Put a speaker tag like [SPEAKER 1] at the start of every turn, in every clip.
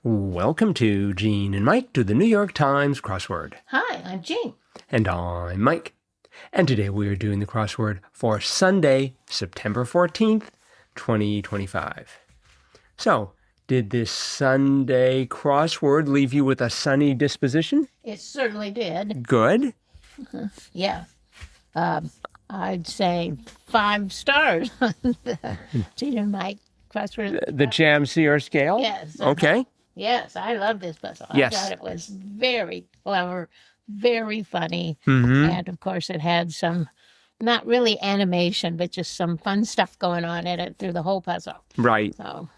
[SPEAKER 1] Welcome to Gene and Mike to the New York Times Crossword.
[SPEAKER 2] Hi, I'm Jean.
[SPEAKER 1] And I'm Mike. And today we are doing the crossword for Sunday, September 14th, 2025. So, did this Sunday crossword leave you with a sunny disposition?
[SPEAKER 2] It certainly did.
[SPEAKER 1] Good.
[SPEAKER 2] Yeah. I'd say 5 stars on the Gene and Mike crossword.
[SPEAKER 1] The JAMCOTWA scale?
[SPEAKER 2] Yes.
[SPEAKER 1] Okay.
[SPEAKER 2] Yes, I love this puzzle.
[SPEAKER 1] Yes.
[SPEAKER 2] I thought it was very clever, very funny,
[SPEAKER 1] Mm-hmm.
[SPEAKER 2] and of course it had some, not really animation, but just some fun stuff going on in it through the whole puzzle.
[SPEAKER 1] Right.
[SPEAKER 2] So,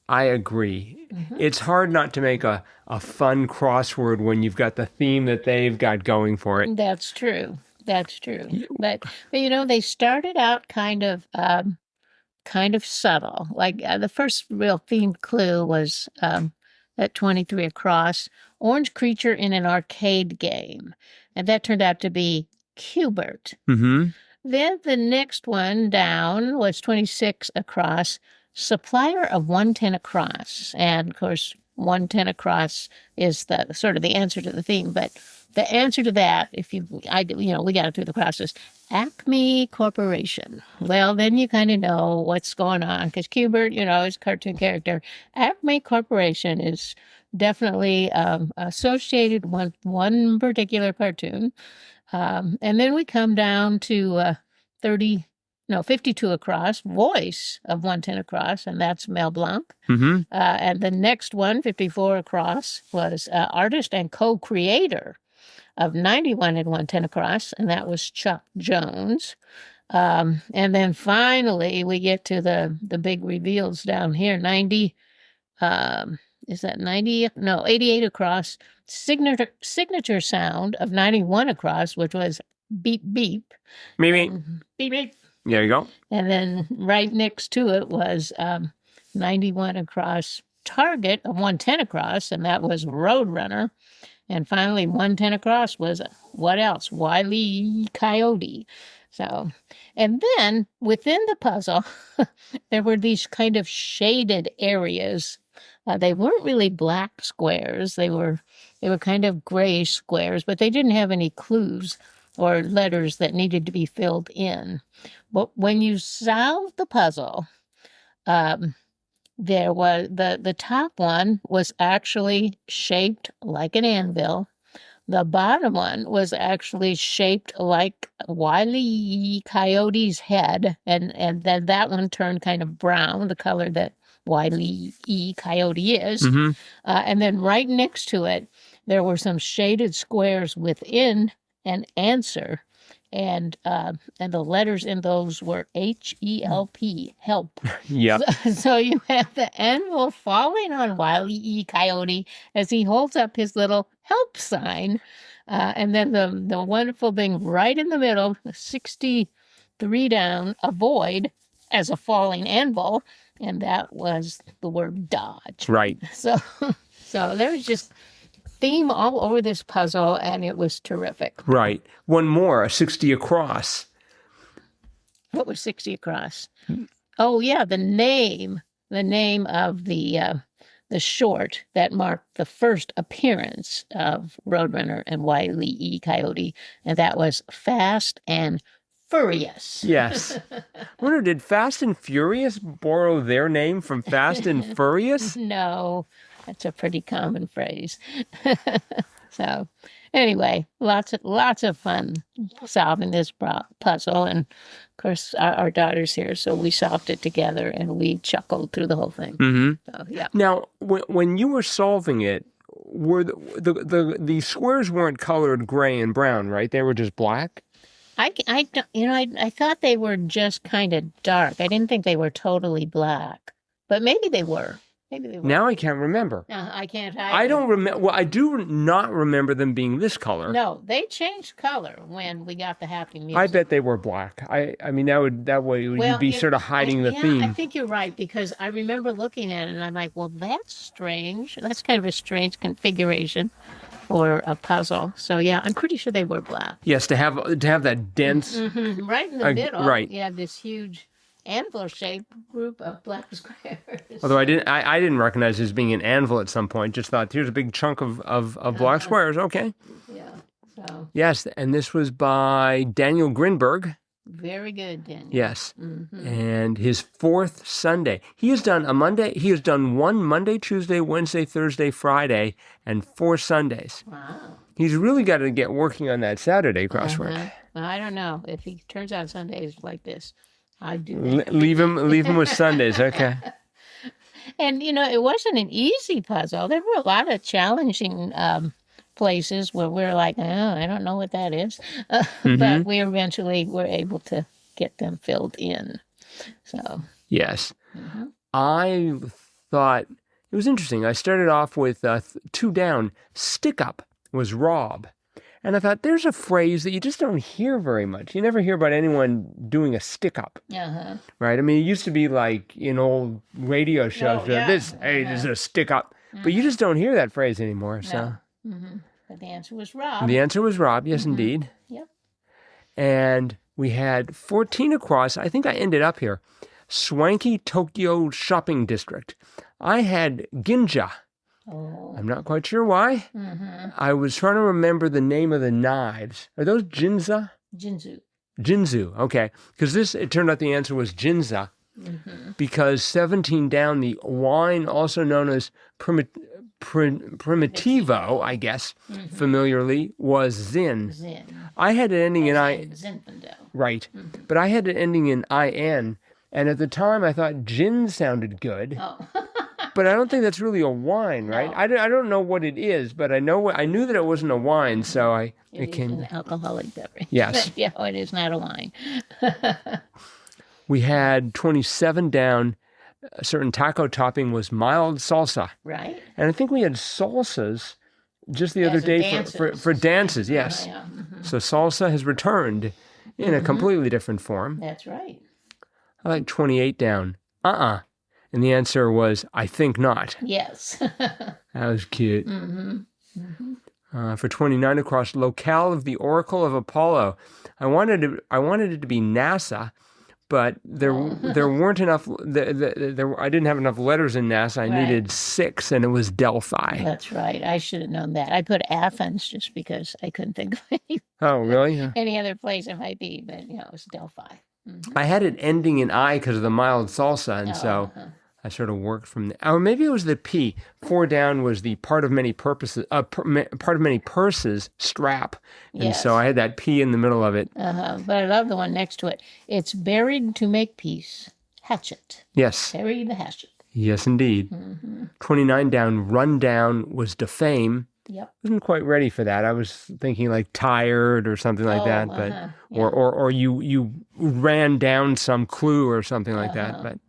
[SPEAKER 1] I agree. It's hard not to make a fun crossword when you've got the theme that they've got going for it.
[SPEAKER 2] that's true. That's true. But you know, they started out kind of subtle. Like the first real themed clue was at 23 across, orange creature in an arcade game. And that turned out to be Cubert.
[SPEAKER 1] Mm-hmm.
[SPEAKER 2] Then the next one down was 26 across, supplier of 110 across. And of course, 110 across is the sort of the answer to the theme. But the answer to that, we got it through the process. Acme Corporation. Well, then you kind of know what's going on because Cubert, is a cartoon character. Acme Corporation is definitely associated with one particular cartoon. And then we come down to 52 across, voice of 110 across, and that's Mel Blanc.
[SPEAKER 1] Mm-hmm.
[SPEAKER 2] And the next one, 54 across, was artist and co-creator of 91 and 110 across, and that was Chuck Jones. And then finally, we get to the big reveals down here. 90, is that 90? No, 88 across. Signature sound of 91 across, which was beep, beep.
[SPEAKER 1] Maybe.
[SPEAKER 2] Beep, beep.
[SPEAKER 1] There you go.
[SPEAKER 2] And then right next to it was 91 across, target of 110 across, and that was Roadrunner. And finally, 110 across was what else? Wile E. Coyote. So, and then within the puzzle, there were these kind of shaded areas. They weren't really black squares. They were kind of gray squares, but they didn't have any clues or letters that needed to be filled in. But when you solved the puzzle, there was the top one was actually shaped like an anvil. The bottom one was actually shaped like Wile E. Coyote's head, and then that one turned kind of brown, the color that Wile E. Coyote is.
[SPEAKER 1] Mm-hmm.
[SPEAKER 2] And then right next to it, there were some shaded squares within an answer. And the letters in those were H-E-L-P, help.
[SPEAKER 1] Yep.
[SPEAKER 2] So you have the anvil falling on Wile E. Coyote as he holds up his little help sign. And then the wonderful thing right in the middle, 63 down, avoid as a falling anvil. And that was the word dodge.
[SPEAKER 1] Right.
[SPEAKER 2] So there was just theme all over this puzzle, and it was terrific.
[SPEAKER 1] Right. One more, 60 across.
[SPEAKER 2] What was 60 across? Oh, yeah, the name of the short that marked the first appearance of Roadrunner and Wile E. Coyote, and that was Fast and Furious.
[SPEAKER 1] Yes. I wonder, did Fast and Furious borrow their name from Fast and Furious?
[SPEAKER 2] No, that's a pretty common phrase. So, anyway, lots of fun solving this puzzle, and of course our daughter's here, so we solved it together and we chuckled through the whole thing.
[SPEAKER 1] Mm-hmm.
[SPEAKER 2] So, yeah.
[SPEAKER 1] Now, when you were solving it, were the squares weren't colored gray and brown, right? They were just black.
[SPEAKER 2] I thought they were just kind of dark. I didn't think they were totally black, but maybe they were.
[SPEAKER 1] Now I can't remember.
[SPEAKER 2] I can't.
[SPEAKER 1] I don't remember. Well, I do not remember them being this color.
[SPEAKER 2] No, they changed color when we got the happy music.
[SPEAKER 1] I bet they were black. I mean, that way you'd be sort of hiding the theme.
[SPEAKER 2] I think you're right, because I remember looking at it and I'm like, well, that's strange. That's kind of a strange configuration for a puzzle. So yeah, I'm pretty sure they were black.
[SPEAKER 1] Yes, to have that dense.
[SPEAKER 2] Right in the middle.
[SPEAKER 1] Right.
[SPEAKER 2] You have this huge anvil-shaped group of black squares.
[SPEAKER 1] Although I didn't recognize it as being an anvil at some point. Just thought, here's a big chunk of black squares. Okay.
[SPEAKER 2] Yeah. So
[SPEAKER 1] Yes, and this was by Daniel Grinberg.
[SPEAKER 2] very good, Daniel.
[SPEAKER 1] Yes, and his fourth Sunday. He has done a Monday. He has done one Monday, Tuesday, Wednesday, Thursday, Friday, and 4 Sundays.
[SPEAKER 2] Wow.
[SPEAKER 1] He's really got to get working on that Saturday crossword.
[SPEAKER 2] Well, I don't know if he turns out Sundays like this. I do.
[SPEAKER 1] Leave him with Sundays. Okay.
[SPEAKER 2] And it wasn't an easy puzzle. There were a lot of challenging places where we're like, oh, I don't know what that is, but we eventually were able to get them filled in. So
[SPEAKER 1] Yes, I thought it was interesting. I started off with 2 down. Stick up was Rob. And I thought, there's a phrase that you just don't hear very much. You never hear about anyone doing a stick up, right? I mean, it used to be like in old radio shows, this is a stick up. But you just don't hear that phrase anymore. So,
[SPEAKER 2] But the answer was Rob.
[SPEAKER 1] the answer was Rob. Yes, indeed.
[SPEAKER 2] Yep.
[SPEAKER 1] And we had 14 across. I think I ended up here. Swanky Tokyo Shopping District. I had GINZA.
[SPEAKER 2] Oh.
[SPEAKER 1] I'm not quite sure why. I was trying to remember the name of the knives. Are those GINZA?
[SPEAKER 2] Jinzu.
[SPEAKER 1] Jinzu, okay. Because it turned out the answer was GINZA. Because 17 down, the wine, also known as Primitivo, I guess, familiarly, was Zin. I had it ending in I.
[SPEAKER 2] Zinfandel.
[SPEAKER 1] Right. But I had it ending in IN. And at the time, I thought gin sounded good.
[SPEAKER 2] Oh.
[SPEAKER 1] But I don't think that's really a wine, right?
[SPEAKER 2] No.
[SPEAKER 1] I don't know what it is, but I knew that it wasn't a wine, so
[SPEAKER 2] It is an alcoholic beverage.
[SPEAKER 1] Yes.
[SPEAKER 2] But, it is not a wine.
[SPEAKER 1] We had 27 down. A certain taco topping was mild salsa.
[SPEAKER 2] Right.
[SPEAKER 1] And I think we had salsas just the other
[SPEAKER 2] As a
[SPEAKER 1] day
[SPEAKER 2] dances.
[SPEAKER 1] for dances, yes.
[SPEAKER 2] Oh, yeah.
[SPEAKER 1] So salsa has returned in a completely different form.
[SPEAKER 2] That's right.
[SPEAKER 1] I like 28 down. And the answer was, I think not.
[SPEAKER 2] Yes.
[SPEAKER 1] That was cute. For 29 across, locale of the Oracle of Apollo. I wanted it to be NASA, but there weren't enough. I didn't have enough letters in NASA. I needed 6, and it was Delphi.
[SPEAKER 2] That's right. I should have known that. I put Athens just because I couldn't think of
[SPEAKER 1] Oh, really? Yeah.
[SPEAKER 2] any other place it might be, but it was Delphi.
[SPEAKER 1] I had it ending in I because of the mild salsa, and so I sort of worked from there. Or maybe it was the P. 4 down was the part of many purses strap, and so I had that P in the middle of it.
[SPEAKER 2] But I love the one next to it. It's buried to make peace. Hatchet.
[SPEAKER 1] Yes.
[SPEAKER 2] Bury the hatchet.
[SPEAKER 1] Yes, indeed. 29 down, run down was defame.
[SPEAKER 2] Yep.
[SPEAKER 1] Wasn't quite ready for that. I was thinking like tired or something like that, but or you ran down some clue or something like that. But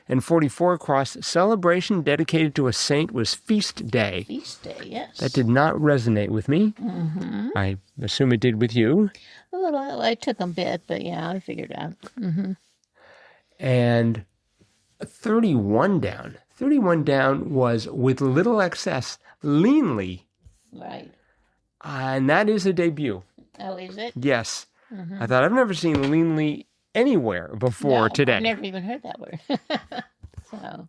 [SPEAKER 1] and 44 across, celebration dedicated to a saint was feast day.
[SPEAKER 2] Feast day, yes.
[SPEAKER 1] That did not resonate with me. I assume it did with you.
[SPEAKER 2] A little. I took a bit, but I figured it out.
[SPEAKER 1] And 31 down. 31 down was with little excess, leanly.
[SPEAKER 2] Right.
[SPEAKER 1] And that is a debut.
[SPEAKER 2] Oh, is it?
[SPEAKER 1] Yes. I thought, I've never seen leanly anywhere before today.
[SPEAKER 2] I've never even heard that word. So.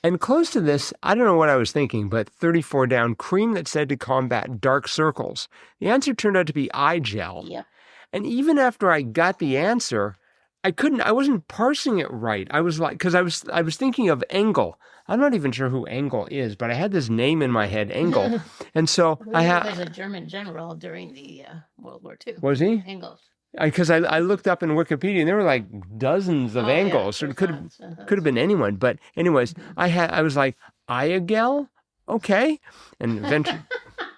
[SPEAKER 1] And close to this, I don't know what I was thinking, but 34 down, cream that's said to combat dark circles. The answer turned out to be eye gel.
[SPEAKER 2] Yeah.
[SPEAKER 1] And even after I got the answer, I wasn't parsing it right. I was like, because I was thinking of Engel. I'm not even sure who Engel is, but I had this name in my head, Engel. And so
[SPEAKER 2] He was a German general during the World War II.
[SPEAKER 1] Was he?
[SPEAKER 2] Engels.
[SPEAKER 1] Because I looked up in Wikipedia and there were like dozens of Engels. So it could have been anyone. But anyways, I was like, Iagel? Okay. And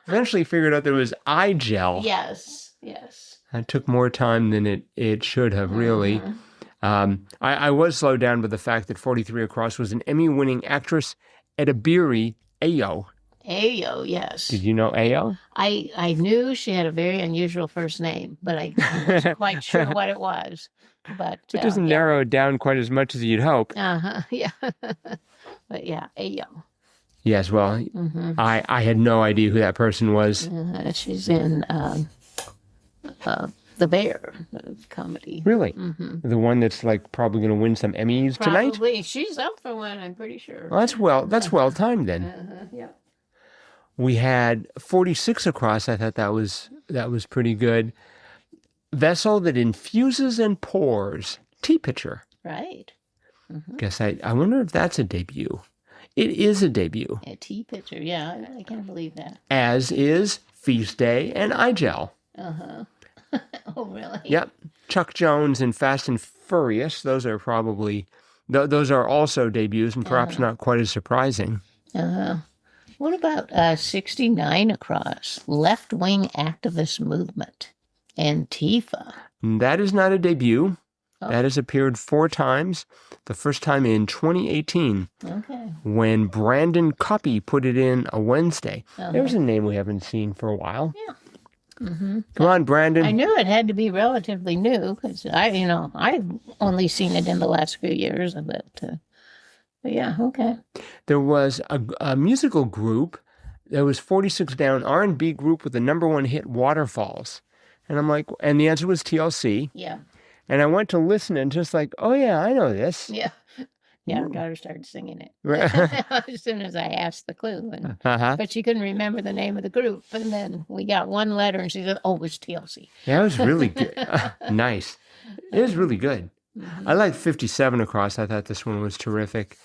[SPEAKER 1] eventually figured out there was eye gel.
[SPEAKER 2] Yes.
[SPEAKER 1] It took more time than it should have, really. I was slowed down by the fact that 43 across was an Emmy-winning actress, Edabiri Ayo.
[SPEAKER 2] Ayo, yes.
[SPEAKER 1] Did you know Ayo?
[SPEAKER 2] I knew she had a very unusual first name, but I wasn't quite sure what it was. But
[SPEAKER 1] it doesn't narrow it down quite as much as you'd hope.
[SPEAKER 2] Yeah. But Ayo.
[SPEAKER 1] Yes, well, I had no idea who that person was.
[SPEAKER 2] She's in the bear of comedy.
[SPEAKER 1] Really? The one that's like probably going to win some Emmys tonight?
[SPEAKER 2] Probably. She's up for one, I'm pretty sure.
[SPEAKER 1] Well, that's well timed then.
[SPEAKER 2] Yeah.
[SPEAKER 1] We had 46 across. I thought that was pretty good. Vessel that infuses and pours. Tea pitcher.
[SPEAKER 2] Right.
[SPEAKER 1] Guess I wonder if that's a debut. It is a debut.
[SPEAKER 2] A tea pitcher. Yeah, I can't believe that.
[SPEAKER 1] As is Feast Day and iGel.
[SPEAKER 2] Oh, really?
[SPEAKER 1] Yep. Chuck Jones and Fast and Furious. Those are probably, those are also debuts and perhaps not quite as surprising.
[SPEAKER 2] What about 69 across? Left-wing activist movement. Antifa.
[SPEAKER 1] That is not a debut. That has appeared 4 times. The first time in 2018.
[SPEAKER 2] Okay.
[SPEAKER 1] When Brandon Copy put it in a Wednesday. There's a name we haven't seen for a while.
[SPEAKER 2] Yeah.
[SPEAKER 1] Come on, Brandon.
[SPEAKER 2] I knew it had to be relatively new because I've only seen it in the last few years of it. But yeah, okay.
[SPEAKER 1] There was a musical group. There was 46 down R&B group with the #1 hit Waterfalls. And I'm like, and the answer was TLC.
[SPEAKER 2] Yeah.
[SPEAKER 1] And I went to listen and just like, oh yeah, I know this.
[SPEAKER 2] Yeah. Yeah, our daughter started singing it
[SPEAKER 1] Right.
[SPEAKER 2] as soon as I asked the clue. And,
[SPEAKER 1] Uh-huh.
[SPEAKER 2] But she couldn't remember the name of the group. And then we got one letter and she said, oh, it was TLC.
[SPEAKER 1] That was really good. Nice. It was really good. I liked 57 across. I thought this one was terrific.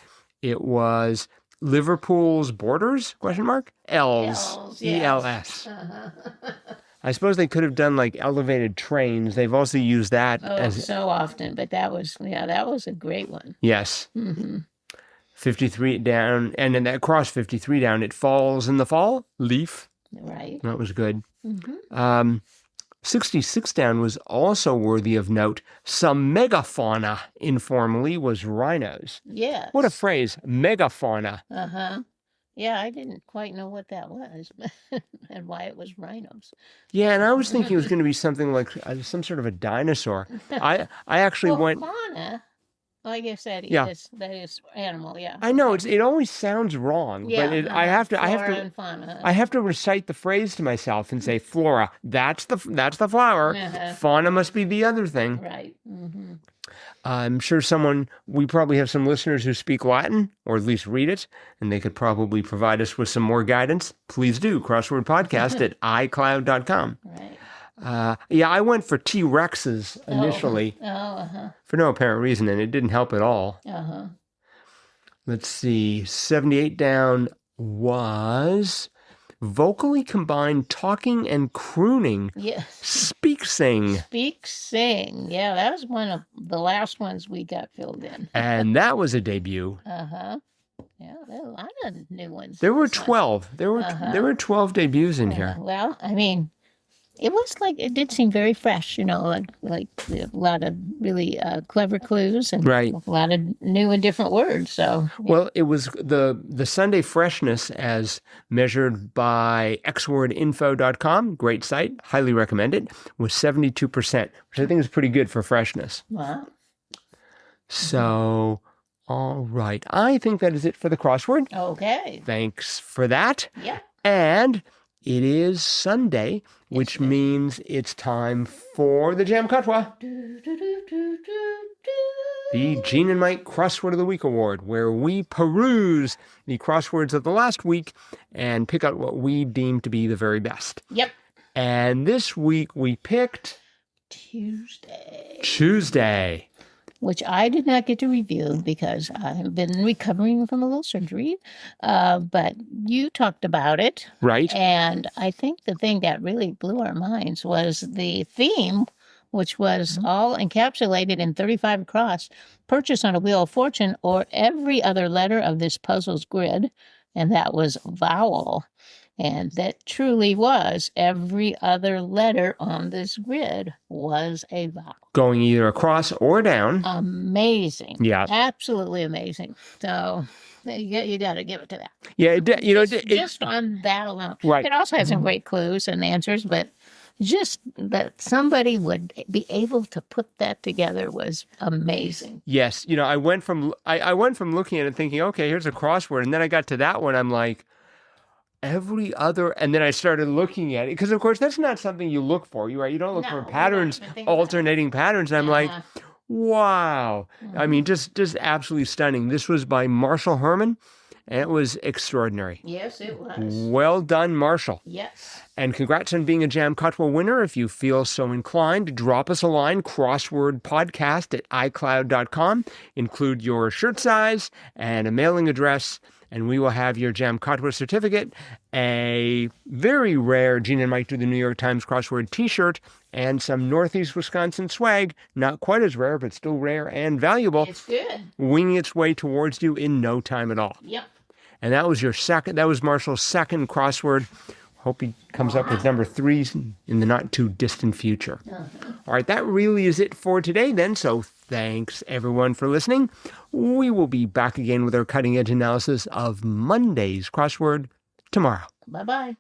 [SPEAKER 1] It was Liverpool's Borders, question mark? Els.
[SPEAKER 2] yes.
[SPEAKER 1] E-L-S. I suppose they could have done like elevated trains. They've also used that as
[SPEAKER 2] so often. But that was a great one.
[SPEAKER 1] yes. 53 down, and then that cross 53 down. It falls in the fall. Leaf.
[SPEAKER 2] Right.
[SPEAKER 1] That was good. 66 down was also worthy of note. Some megafauna, informally, was rhinos.
[SPEAKER 2] Yes.
[SPEAKER 1] What a phrase, megafauna.
[SPEAKER 2] Yeah, I didn't quite know what that was and why it was rhinos.
[SPEAKER 1] Yeah, and I was thinking it was going to be something like some sort of a dinosaur. I actually went.
[SPEAKER 2] Fauna. Well, I guess that is animal. Yeah.
[SPEAKER 1] I know it always sounds wrong,
[SPEAKER 2] Yeah,
[SPEAKER 1] but I have to
[SPEAKER 2] and fauna.
[SPEAKER 1] I have to recite the phrase to myself and say flora. That's the flower. Fauna must be the other thing.
[SPEAKER 2] Right.
[SPEAKER 1] I'm sure we probably have some listeners who speak Latin, or at least read it, and they could probably provide us with some more guidance. Please do, crosswordpodcast at iCloud.com.
[SPEAKER 2] Right.
[SPEAKER 1] Yeah, I went for T-Rexes initially for no apparent reason, and it didn't help at all. Let's see, 78 down was vocally combined talking and crooning.
[SPEAKER 2] Yes.
[SPEAKER 1] Speak sing.
[SPEAKER 2] Speak sing. Yeah, that was one of the last ones we got filled in.
[SPEAKER 1] And that was a debut.
[SPEAKER 2] Yeah, there are a lot of new ones.
[SPEAKER 1] There were 12. There were 12 debuts in here.
[SPEAKER 2] Well, I mean, it did seem very fresh, like a lot of really clever clues and
[SPEAKER 1] Right.
[SPEAKER 2] a lot of new and different words. So,
[SPEAKER 1] Well, it was the Sunday freshness as measured by xwordinfo.com, great site, highly recommend it, was 72%, which I think is pretty good for freshness.
[SPEAKER 2] wow.
[SPEAKER 1] So, all right. I think that is it for the crossword.
[SPEAKER 2] Okay.
[SPEAKER 1] Thanks for that.
[SPEAKER 2] Yeah.
[SPEAKER 1] And it is Sunday, which means it's time for the JAMCOTWA, the Gene and Mike Crossword of the Week Award, where we peruse the crosswords of the last week and pick out what we deem to be the very best.
[SPEAKER 2] Yep.
[SPEAKER 1] And this week we picked Tuesday.
[SPEAKER 2] Which I did not get to review because I have been recovering from a little surgery. But you talked about it.
[SPEAKER 1] Right.
[SPEAKER 2] And I think the thing that really blew our minds was the theme, which was all encapsulated in 35 across, purchase on a Wheel of Fortune, or every other letter of this puzzle's grid. And that was vowel. And that truly was every other letter on this grid was a vowel.
[SPEAKER 1] Going either across or down.
[SPEAKER 2] Amazing.
[SPEAKER 1] Yeah.
[SPEAKER 2] Absolutely amazing. So you got to give it to that.
[SPEAKER 1] Yeah,
[SPEAKER 2] Just on that alone.
[SPEAKER 1] Right.
[SPEAKER 2] It also has some great clues and answers, but just that somebody would be able to put that together was amazing.
[SPEAKER 1] Yes, I went from looking at it thinking, okay, here's a crossword, and then I got to that one, I'm like, every other, and then I started looking at it because, of course, that's not something you look for. You don't look
[SPEAKER 2] No,
[SPEAKER 1] for
[SPEAKER 2] you don't
[SPEAKER 1] patterns,
[SPEAKER 2] even think about it.
[SPEAKER 1] alternating patterns. And I'm like,
[SPEAKER 2] Uh-huh.
[SPEAKER 1] wow. I mean, just absolutely stunning. This was by Marshall Herman, and it was extraordinary.
[SPEAKER 2] Yes, it was.
[SPEAKER 1] Well done, Marshall.
[SPEAKER 2] Yes.
[SPEAKER 1] And congrats on being a JAMCOTWA winner. If you feel so inclined, drop us a line, crosswordpodcast@icloud.com. Include your shirt size and a mailing address, and we will have your JAMCOTWA certificate, a very rare Gene and Mike Do the New York Times crossword t-shirt, and some Northeast Wisconsin swag, not quite as rare, but still rare and valuable,
[SPEAKER 2] It's good.
[SPEAKER 1] winging its way towards you in no time at all.
[SPEAKER 2] Yep.
[SPEAKER 1] And that was Marshall's second crossword. Hope he comes up with number 3 in the not too distant future. All right, that really is it for today then. So thanks everyone for listening. We will be back again with our cutting edge analysis of Monday's crossword tomorrow.
[SPEAKER 2] Bye-bye.